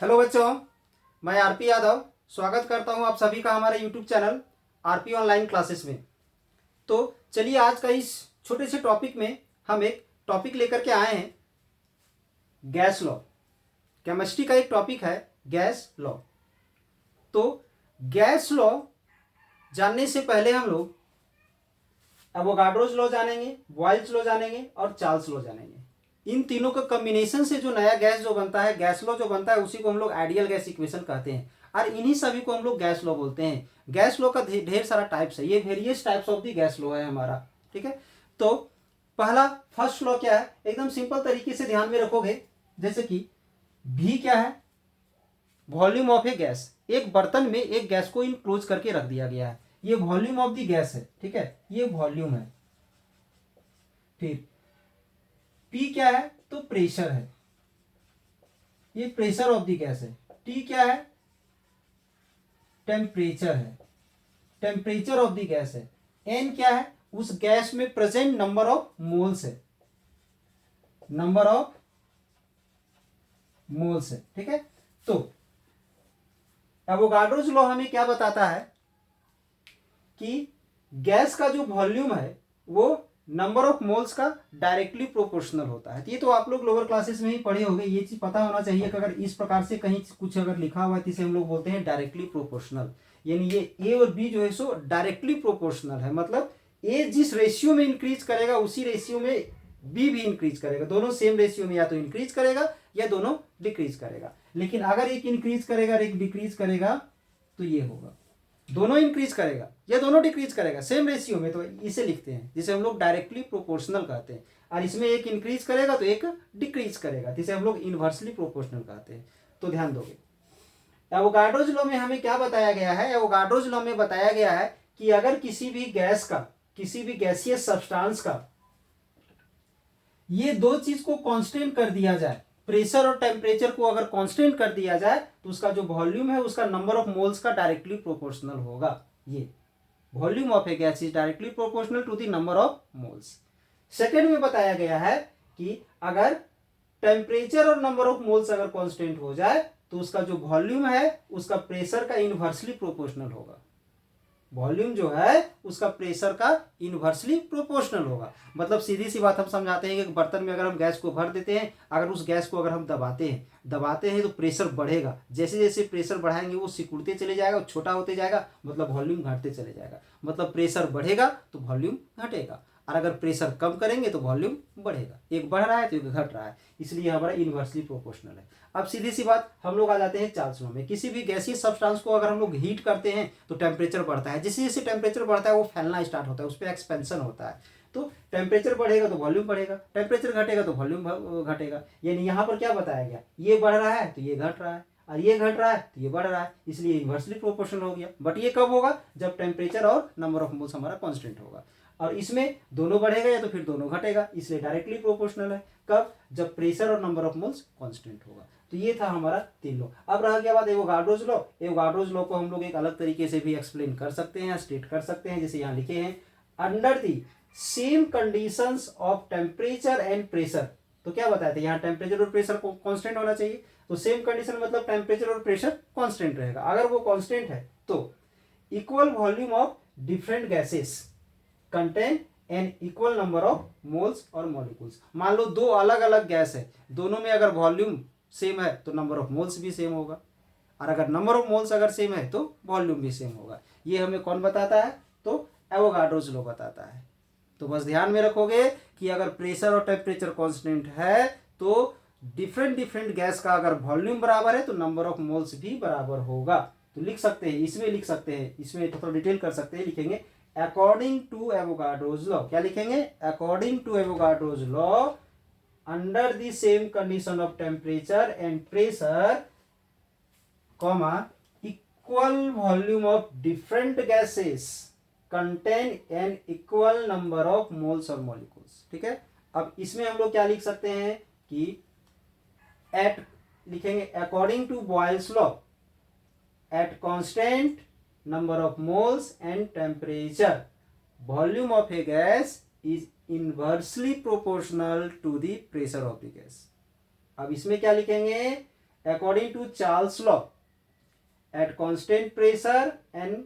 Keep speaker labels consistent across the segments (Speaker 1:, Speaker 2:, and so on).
Speaker 1: Hello बच्चों, मैं RP Yadav स्वागत करता हूं आप सभी का हमारे YouTube channel RP online classes में। तो चलिए आज का इस छोटे से टॉपिक में हम एक टॉपिक लेकर के आए हैं, गैस लॉ। केमिस्ट्री का एक टॉपिक है गैस लॉ। तो गैस लॉ जानने से पहले हम लोग एवोगाड्रोज लॉ जानेंगे, बॉयल्स लॉ जानेंगे और चार्ल्स लॉ जानेंगे। इन तीनों का कॉम्बिनेशन से जो नया गैस जो बनता है, गैस लॉ जो बनता है, उसी को हम लोग आइडियल गैस इक्वेशन कहते हैं और इन्हीं सभी को हम लोग गैस लॉ बोलते हैं। गैस लॉ का ढेर सारा टाइप्स है, ये various types of the gas law है हमारा। ठीक है, तो पहला फर्स्ट लॉ क्या है, एकदम सिंपल तरीके से ध्यान में रखोगे। जैसे कि भी क्या है, वॉल्यूम ऑफ ए गैस। एक बर्तन में एक गैस को इनक्लोज करके रख दिया गया है, ये वॉल्यूम ऑफ दी गैस है। ठीक है, ये वॉल्यूम है। फिर पी क्या है, तो प्रेशर है, ये प्रेशर ऑफ द गैस है। टी क्या है, टेम्परेचर है, टेम्परेचर ऑफ द गैस है। एन क्या है, उस गैस में प्रेजेंट नंबर ऑफ मोल्स है, नंबर ऑफ मोल्स है। ठीक है, तो एवोगाड्रोज लॉ हमें क्या बताता है कि गैस का जो वॉल्यूम है वो नंबर ऑफ मोल्स का डायरेक्टली प्रोपोर्शनल होता है। ये तो आप लोग लोअर क्लासेस में ही पढ़े होंगे, ये चीज पता होना चाहिए कि अगर इस प्रकार से कहीं कुछ अगर लिखा हुआ है तो इसे हम लोग बोलते हैं डायरेक्टली प्रोपोर्शनल। यानी ये ए और बी जो है सो डायरेक्टली प्रोपोर्शनल है, मतलब ए जिस रेशियो में इंक्रीज करेगा उसी रेशियो में बी भी इंक्रीज करेगा। दोनों सेम रेशियो में या तो इंक्रीज करेगा या दोनों डिक्रीज करेगा। लेकिन अगर एक इंक्रीज करेगा और एक डिक्रीज करेगा तो ये होगा, दोनों इंक्रीज करेगा या दोनों डिक्रीज करेगा सेम रेशियो में, तो इसे लिखते हैं जिसे हम लोग डायरेक्टली प्रोपोर्शनल कहते हैं। और इसमें एक इंक्रीज करेगा तो एक डिक्रीज करेगा, जिसे हम लोग इनवर्सली प्रोपोर्शनल कहते हैं। तो ध्यान दोगे, एवोगाड्रोज लॉ में हमें क्या बताया गया है, एवोगाड्रोज लॉ में बताया गया है कि अगर किसी भी गैस का, किसी भी गैसियस सब्सटेंस का ये दो चीज को कांस्टेंट कर दिया जाए, प्रेशर और टेम्परेचर को अगर कांस्टेंट कर दिया जाए, तो उसका जो वॉल्यूम है उसका नंबर ऑफ मोल्स का डायरेक्टली प्रोपोर्शनल होगा। ये volume of a gas is directly proportional to the number of moles. Second में बताया गया है कि अगर टेम्परेचर और नंबर ऑफ मोल्स अगर कांस्टेंट हो जाए तो उसका जो वॉल्यूम है उसका प्रेशर का इनवर्सली प्रोपोर्शनल होगा। वॉल्यूम जो है उसका प्रेशर का इनवर्सली प्रोपोर्शनल होगा। मतलब सीधी सी बात हम समझाते हैं कि बर्तन में अगर हम गैस को भर देते हैं, अगर उस गैस को अगर हम दबाते हैं तो प्रेशर बढ़ेगा। जैसे जैसे प्रेशर बढ़ाएंगे वो सिकुड़ते चले जाएगा, छोटा होते जाएगा, मतलब वॉल्यूम घटते चले जाएगा। मतलब प्रेशर बढ़ेगा तो वॉल्यूम घटेगा, और अगर प्रेशर कम करेंगे तो वॉल्यूम बढ़ेगा। एक बढ़ रहा है तो एक घट रहा है, इसलिए हमारा इनवर्सली प्रोपोर्शनल है। अब सीधी सी बात हम लोग आ जाते हैं चार्ल्स लॉ में। किसी भी गैसीय सब्सटेंस को अगर हम लोग हीट करते हैं तो टेम्परेचर बढ़ता है, जैसे जैसे टेम्परेचर बढ़ता है वो फैलना स्टार्ट होता है, उस पर एक्सपेंशन होता है। तो टेम्परेचर बढ़ेगा तो वॉल्यूम बढ़ेगा, टेम्परेचर घटेगा तो वॉल्यूम घटेगा। यानी यहाँ पर क्या बताया गया, ये बढ़ रहा है तो ये घट रहा है, और ये घट रहा है तो ये बढ़ रहा है, इसलिए इनवर्सली प्रोपोर्शनल हो गया। बट ये कब होगा, जब टेम्परेचर और नंबर ऑफ मोल्स हमारा कांस्टेंट होगा। और इसमें दोनों बढ़ेगा या तो फिर दोनों घटेगा, इसलिए डायरेक्टली प्रोपोर्शनल है। कब, जब प्रेशर और नंबर ऑफ मोल्स कांस्टेंट होगा। तो ये था हमारा तीन लॉ। अब रह गया बात एवोगाड्रोज लॉ। एवोगाड्रोज लॉ को हम लोग एक अलग तरीके से भी एक्सप्लेन कर सकते हैं, स्टेट कर सकते हैं, जैसे यहाँ लिखे हैं, under the same conditions of temperature and pressure. तो क्या बताया था, यहाँ टेम्परेचर और प्रेशर को कांस्टेंट होना चाहिए। तो सेम कंडीशन मतलब टेम्परेचर और प्रेशर कांस्टेंट रहेगा। अगर वो कांस्टेंट है तो equal volume of different gases contain an equal number of moles और मॉलिक्यूल्स। मान लो दो अलग अलग गैस है, दोनों में अगर वॉल्यूम सेम है तो नंबर ऑफ मोल्स भी सेम होगा, और अगर नंबर ऑफ मोल्स अगर सेम है तो वॉल्यूम भी सेम होगा। ये हमें कौन बताता है, तो एवोगाड्रोज लॉ बताता है। तो बस ध्यान में रखोगे कि अगर प्रेशर और टेम्परेचर कांस्टेंट है तो डिफरेंट डिफरेंट गैस का अगर वॉल्यूम बराबर है तो नंबर ऑफ मोल्स भी बराबर होगा। तो लिख सकते हैं, इसमें लिख सकते हैं, इसमें थोड़ा डिटेल कर सकते हैं, लिखेंगे अकॉर्डिंग टू एवोगाड्रोज लॉ। क्या लिखेंगे, according to Avogadro's law, under the same condition of temperature and pressure, comma, equal volume of different gases contain an equal number of moles or molecules। ठीक है, अब इसमें हम लोग क्या लिख सकते हैं कि at लिखेंगे according to Boyle's law, at constant number of moles and temperature, volume of a gas is inversely proportional to the pressure of the gas। अब इसमें क्या लिखेंगे, according to Charles law, at constant pressure and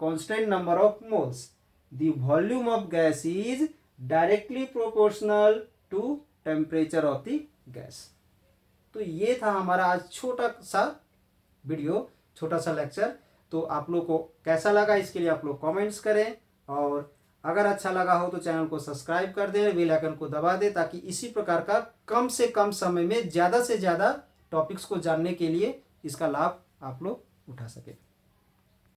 Speaker 1: constant number of moles, the volume of gas is directly proportional to temperature of the gas. तो ये था हमारा आज छोटा सा वीडियो, छोटा सा लेक्चर। तो आप लोग को कैसा लगा इसके लिए आप लोग कमेंट्स करें, और अगर अच्छा लगा हो तो चैनल को सब्सक्राइब कर दें, बेल आइकन को दबा दें, ताकि इसी प्रकार का कम से कम समय में ज़्यादा से ज़्यादा टॉपिक्स को जानने के लिए इसका लाभ आप लोग उठा सकें।